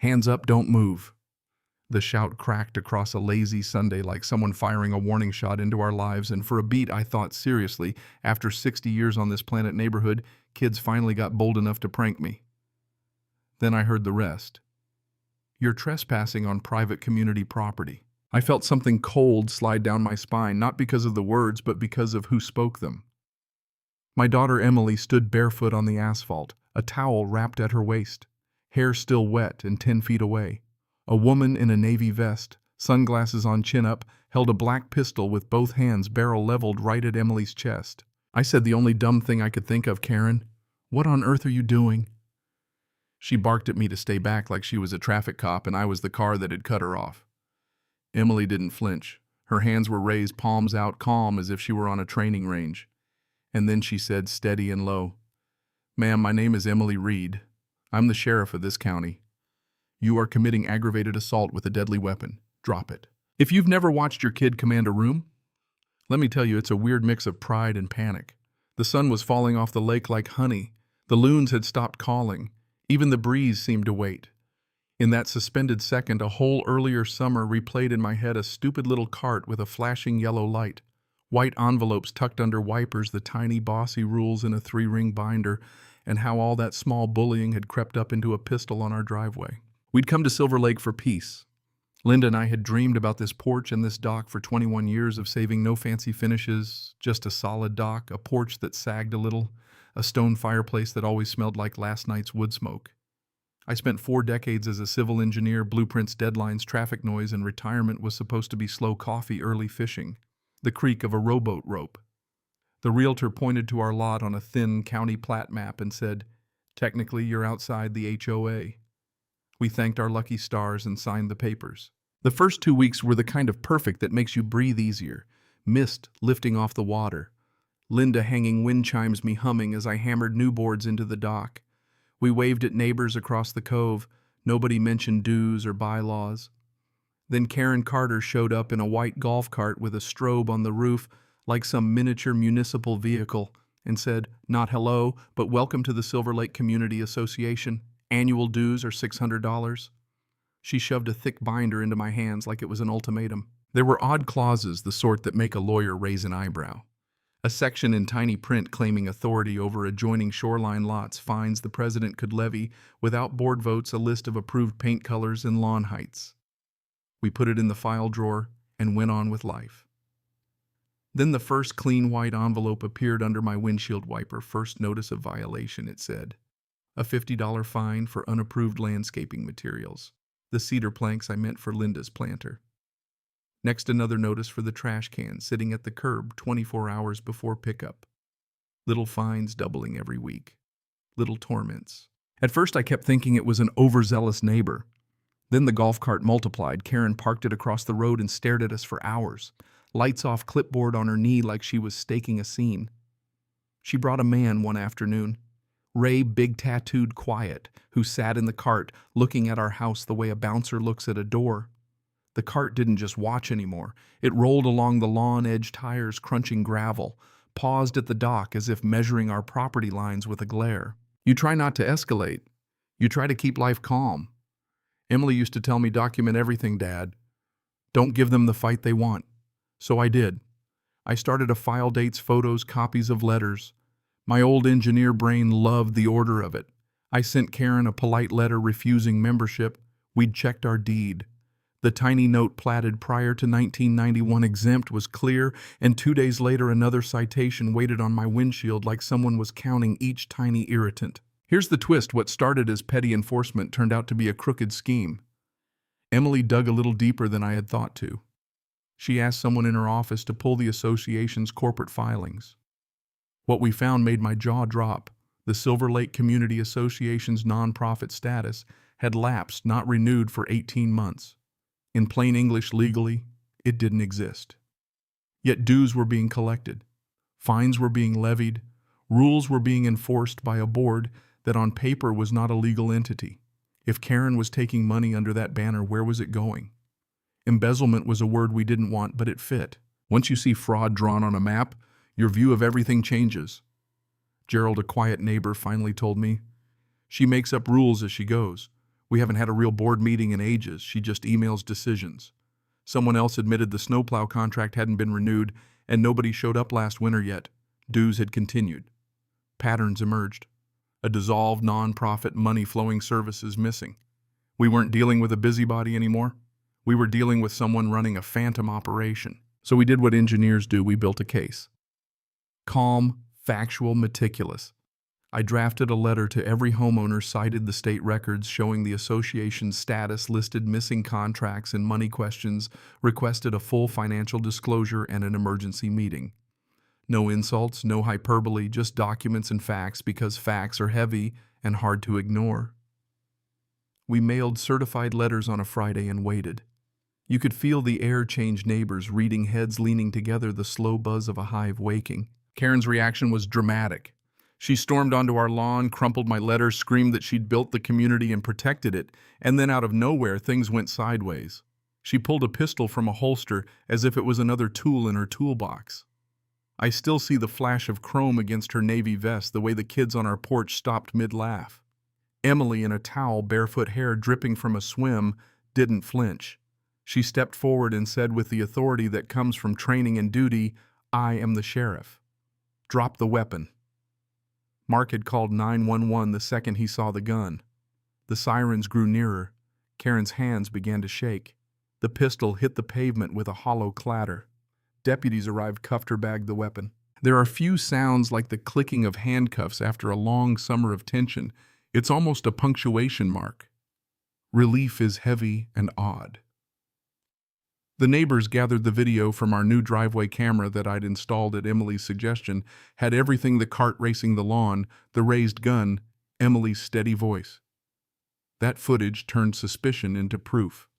Hands up, don't move. The shout cracked across a lazy Sunday like someone firing a warning shot into our lives, and for a beat I thought, seriously, after 60 years on this planet neighborhood, kids finally got bold enough to prank me. Then I heard the rest. You're trespassing on private community property. I felt something cold slide down my spine, not because of the words, but because of who spoke them. My daughter Emily stood barefoot on the asphalt, a towel wrapped at her waist, hair still wet and 10 feet away. A woman in a navy vest, sunglasses on chin up, held a black pistol with both hands barrel leveled right at Emily's chest. I said the only dumb thing I could think of, Karen. What on earth are you doing? She barked at me to stay back like she was a traffic cop and I was the car that had cut her off. Emily didn't flinch. Her hands were raised, palms out, calm as if she were on a training range. And then she said, steady and low, "Ma'am, my name is Emily Reed. I'm the sheriff of this county. You are committing aggravated assault with a deadly weapon. Drop it." If you've never watched your kid command a room, let me tell you, it's a weird mix of pride and panic. The sun was falling off the lake like honey. The loons had stopped calling. Even the breeze seemed to wait. In that suspended second, a whole earlier summer replayed in my head, a stupid little cart with a flashing yellow light, white envelopes tucked under wipers, the tiny bossy rules in a 3-ring binder, and how all that small bullying had crept up into a pistol on our driveway. We'd come to Silver Lake for peace. Linda and I had dreamed about this porch and this dock for 21 years of saving no fancy finishes, just a solid dock, a porch that sagged a little, a stone fireplace that always smelled like last night's wood smoke. I spent 4 decades as a civil engineer, blueprints, deadlines, traffic noise, and retirement was supposed to be slow coffee, early fishing, the creak of a rowboat rope. The realtor pointed to our lot on a thin county plat map and said, "Technically, you're outside the HOA." We thanked our lucky stars and signed the papers. The first 2 weeks were the kind of perfect that makes you breathe easier. Mist lifting off the water. Linda hanging wind chimes, me humming as I hammered new boards into the dock. We waved at neighbors across the cove. Nobody mentioned dues or bylaws. Then Karen Carter showed up in a white golf cart with a strobe on the roof like some miniature municipal vehicle and said, "Not hello, but welcome to the Silver Lake Community Association. Annual dues are $600. She shoved a thick binder into my hands like it was an ultimatum. There were odd clauses, the sort that make a lawyer raise an eyebrow. A section in tiny print claiming authority over adjoining shoreline lots, fines the president could levy, without board votes, a list of approved paint colors and lawn heights. We put it in the file drawer and went on with life. Then the first clean white envelope appeared under my windshield wiper. First notice of violation, it said. A $50 fine for unapproved landscaping materials. The cedar planks I meant for Linda's planter. Next, another notice for the trash can sitting at the curb 24 hours before pickup. Little fines doubling every week. Little torments. At first I kept thinking it was an overzealous neighbor. Then the golf cart multiplied. Karen parked it across the road and stared at us for hours. Lights off, clipboard on her knee like she was staking a scene. She brought a man one afternoon. Ray, big tattooed, quiet, who sat in the cart looking at our house the way a bouncer looks at a door. The cart didn't just watch anymore. It rolled along the lawn, edge tires crunching gravel, paused at the dock as if measuring our property lines with a glare. You try not to escalate. You try to keep life calm. Emily used to tell me, "Document everything, Dad. Don't give them the fight they want." So I did. I started to file dates, photos, copies of letters. My old engineer brain loved the order of it. I sent Karen a polite letter refusing membership. We'd checked our deed. The tiny note platted prior to 1991 exempt was clear, and 2 days later another citation waited on my windshield like someone was counting each tiny irritant. Here's the twist: what started as petty enforcement turned out to be a crooked scheme. Emily dug a little deeper than I had thought to. She asked someone in her office to pull the association's corporate filings. What we found made my jaw drop. The Silver Lake Community Association's nonprofit status had lapsed, not renewed for 18 months. In plain English, legally, it didn't exist. Yet dues were being collected. Fines were being levied. Rules were being enforced by a board that on paper was not a legal entity. If Karen was taking money under that banner, where was it going? Embezzlement was a word we didn't want, but it fit. Once you see fraud drawn on a map, your view of everything changes. Gerald, a quiet neighbor, finally told me, "She makes up rules as she goes. We haven't had a real board meeting in ages. She just emails decisions. Someone else admitted the snowplow contract hadn't been renewed, and nobody showed up last winter yet. Dues had continued. Patterns emerged. A dissolved, non-profit, money-flowing services missing. We weren't dealing with a busybody anymore. We were dealing with someone running a phantom operation. So we did what engineers do. We built a case. Calm, factual, meticulous. I drafted a letter to every homeowner, cited the state records showing the association's status, listed missing contracts and money questions, requested a full financial disclosure and an emergency meeting. No insults, no hyperbole, just documents and facts, because facts are heavy and hard to ignore. We mailed certified letters on a Friday and waited. You could feel the air change, neighbors reading, heads leaning together, the slow buzz of a hive waking. Karen's reaction was dramatic. She stormed onto our lawn, crumpled my letter, screamed that she'd built the community and protected it, and then out of nowhere, things went sideways. She pulled a pistol from a holster as if it was another tool in her toolbox. I still see the flash of chrome against her navy vest, the way the kids on our porch stopped mid-laugh. Emily, in a towel, barefoot hair dripping from a swim, didn't flinch. She stepped forward and said with the authority that comes from training and duty, "I am the sheriff. Drop the weapon." Mark had called 911 the second he saw the gun. The sirens grew nearer. Karen's hands began to shake. The pistol hit the pavement with a hollow clatter. Deputies arrived, cuffed her, bagged the weapon. There are few sounds like the clicking of handcuffs after a long summer of tension. It's almost a punctuation mark. Relief is heavy and odd. The neighbors gathered the video from our new driveway camera that I'd installed at Emily's suggestion, had everything: the cart racing the lawn, the raised gun, Emily's steady voice. That footage turned suspicion into proof.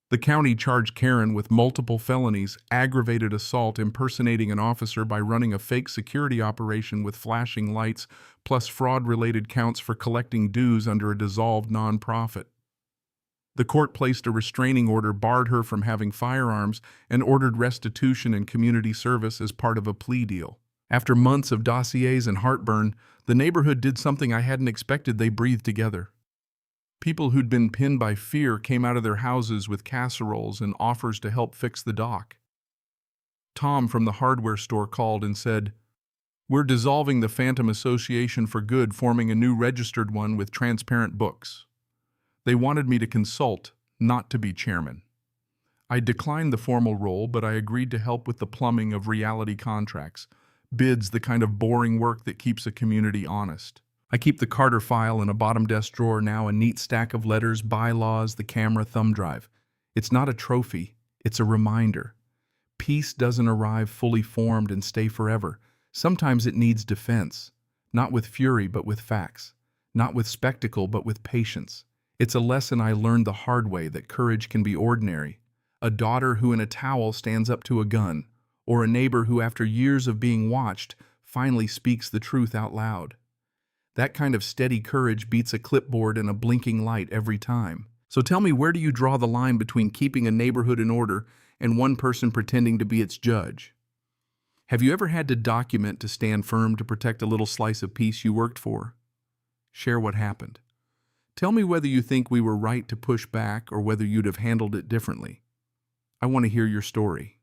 The county charged Karen with multiple felonies, aggravated assault, impersonating an officer by running a fake security operation with flashing lights, plus fraud-related counts for collecting dues under a dissolved nonprofit. The court placed a restraining order, barred her from having firearms, and ordered restitution and community service as part of a plea deal. After months of dossiers and heartburn, the neighborhood did something I hadn't expected. They breathed together. People who'd been pinned by fear came out of their houses with casseroles and offers to help fix the dock. Tom from the hardware store called and said, "We're dissolving the Phantom Association for good, forming a new registered one with transparent books." They wanted me to consult, not to be chairman. I declined the formal role, but I agreed to help with the plumbing of reality contracts, bids, the kind of boring work that keeps a community honest. I keep the Carter file in a bottom desk drawer now, a neat stack of letters, bylaws, the camera, thumb drive. It's not a trophy, it's a reminder. Peace doesn't arrive fully formed and stay forever. Sometimes it needs defense, not with fury but with facts, not with spectacle but with patience. It's a lesson I learned the hard way, that courage can be ordinary. A daughter who in a towel stands up to a gun, or a neighbor who after years of being watched finally speaks the truth out loud. That kind of steady courage beats a clipboard and a blinking light every time. So tell me, where do you draw the line between keeping a neighborhood in order and one person pretending to be its judge? Have you ever had to document to stand firm to protect a little slice of peace you worked for? Share what happened. Tell me whether you think we were right to push back or whether you'd have handled it differently. I want to hear your story.